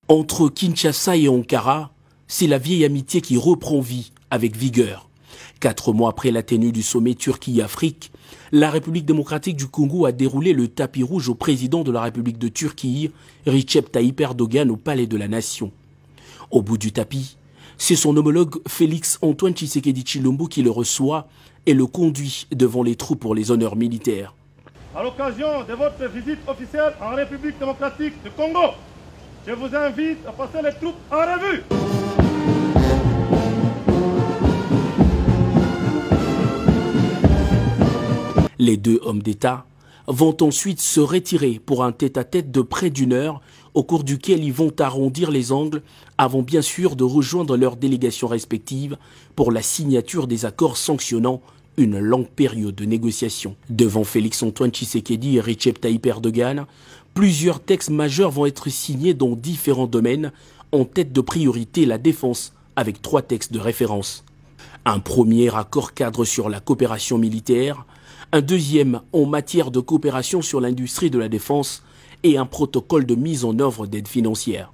Entre Kinshasa et Ankara, c'est la vieille amitié qui reprend vie avec vigueur. 4 mois après la tenue du sommet Turquie-Afrique, la République démocratique du Congo a déroulé le tapis rouge au président de la République de Turquie, Recep Tayyip Erdogan, au Palais de la Nation. Au bout du tapis, c'est son homologue Félix Antoine Tshisekedi Tshilombo qui le reçoit et le conduit devant les troupes pour les honneurs militaires. À l'occasion de votre visite officielle en République démocratique du Congo, je vous invite à passer les troupes en revue. Les deux hommes d'État vont ensuite se retirer pour un tête-à-tête de près d'1 heure au cours duquel ils vont arrondir les angles avant bien sûr de rejoindre leurs délégations respectives pour la signature des accords sanctionnant une longue période de négociation. Devant Félix Antoine Tshisekedi et Recep Tayyip Erdogan, plusieurs textes majeurs vont être signés dans différents domaines, en tête de priorité la défense avec 3 textes de référence. Un premier accord cadre sur la coopération militaire, un deuxième en matière de coopération sur l'industrie de la défense et un protocole de mise en œuvre d'aide financière.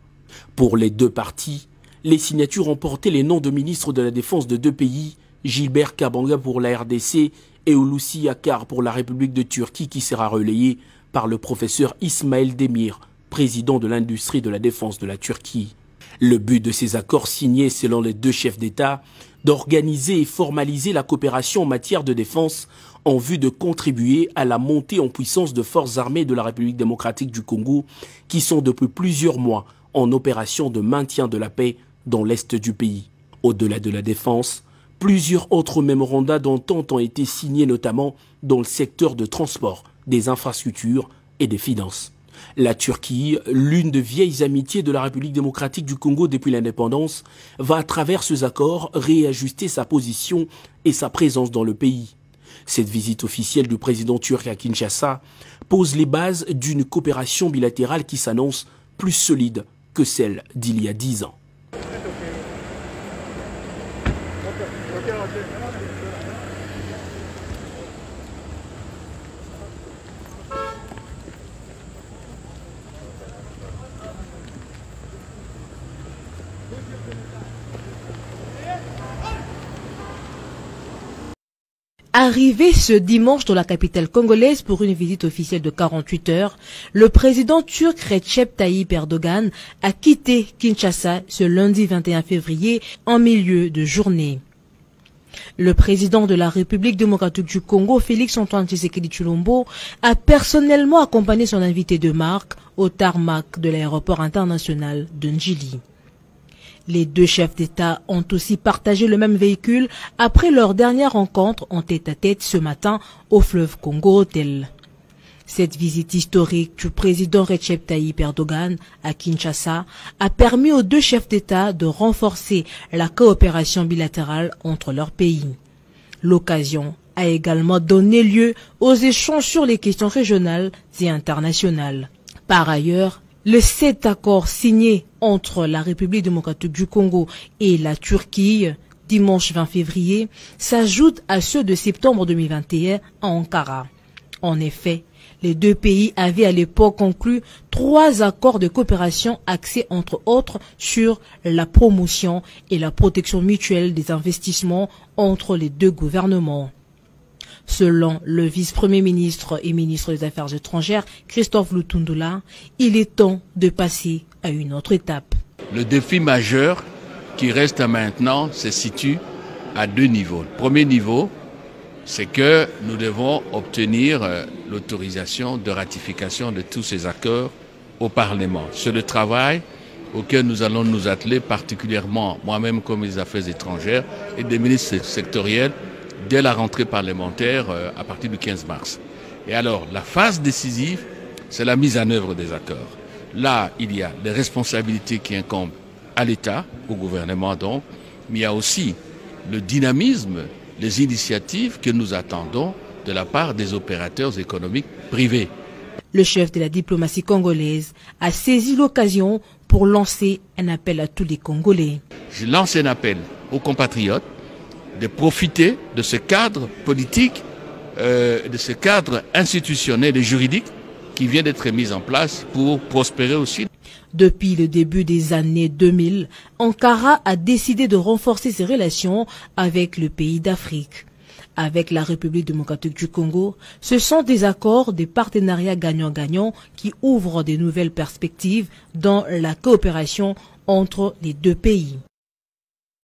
Pour les deux parties, les signatures ont porté les noms de ministres de la Défense de 2 pays, Gilbert Kabanga pour la RDC et Hulusi Akar pour la République de Turquie, qui sera relayé par le professeur Ismail Demir, président de l'industrie de la défense de la Turquie. Le but de ces accords signés selon les 2 chefs d'État, d'organiser et formaliser la coopération en matière de défense en vue de contribuer à la montée en puissance de forces armées de la République démocratique du Congo qui sont depuis plusieurs mois en opération de maintien de la paix dans l'est du pays. Au-delà de la défense, plusieurs autres mémorandums d'entente ont été signés notamment dans le secteur de transport, des infrastructures et des finances. La Turquie, l'une des vieilles amitiés de la République démocratique du Congo depuis l'indépendance, va à travers ces accords réajuster sa position et sa présence dans le pays. Cette visite officielle du président turc à Kinshasa pose les bases d'une coopération bilatérale qui s'annonce plus solide que celle d'il y a 10 ans. Arrivé ce dimanche dans la capitale congolaise pour une visite officielle de 48 heures, le président turc Recep Tayyip Erdogan a quitté Kinshasa ce lundi 21 février en milieu de journée. Le président de la République démocratique du Congo, Félix Antoine Tshisekedi Tshilombo, a personnellement accompagné son invité de marque au tarmac de l'aéroport international de Ndjili. Les 2 chefs d'État ont aussi partagé le même véhicule après leur dernière rencontre en tête-à-tête ce matin au fleuve Congo Hotel. Cette visite historique du président Recep Tayyip Erdogan à Kinshasa a permis aux 2 chefs d'État de renforcer la coopération bilatérale entre leurs pays. L'occasion a également donné lieu aux échanges sur les questions régionales et internationales. Par ailleurs, les 7 accords signés entre la République démocratique du Congo et la Turquie, dimanche 20 février, s'ajoutent à ceux de septembre 2021 à Ankara. En effet, les 2 pays avaient à l'époque conclu 3 accords de coopération axés entre autres sur la promotion et la protection mutuelle des investissements entre les 2 gouvernements. Selon le vice-premier ministre et ministre des Affaires étrangères, Christophe Lutundula, il est temps de passer à une autre étape. Le défi majeur qui reste maintenant se situe à 2 niveaux. Le premier niveau, c'est que nous devons obtenir l'autorisation de ratification de tous ces accords au Parlement. C'est le travail auquel nous allons nous atteler, particulièrement moi-même comme les Affaires étrangères et des ministres sectoriels, dès la rentrée parlementaire à partir du 15 mars. Et alors, la phase décisive, c'est la mise en œuvre des accords. Là, il y a des responsabilités qui incombent à l'État, au gouvernement donc, mais il y a aussi le dynamisme, les initiatives que nous attendons de la part des opérateurs économiques privés. Le chef de la diplomatie congolaise a saisi l'occasion pour lancer un appel à tous les Congolais. Je lance un appel aux compatriotes de profiter de ce cadre politique, de ce cadre institutionnel et juridique qui vient d'être mis en place pour prospérer aussi. Depuis le début des années 2000, Ankara a décidé de renforcer ses relations avec le pays d'Afrique. Avec la République démocratique du Congo, ce sont des accords, des partenariats gagnant-gagnant qui ouvrent de nouvelles perspectives dans la coopération entre les deux pays.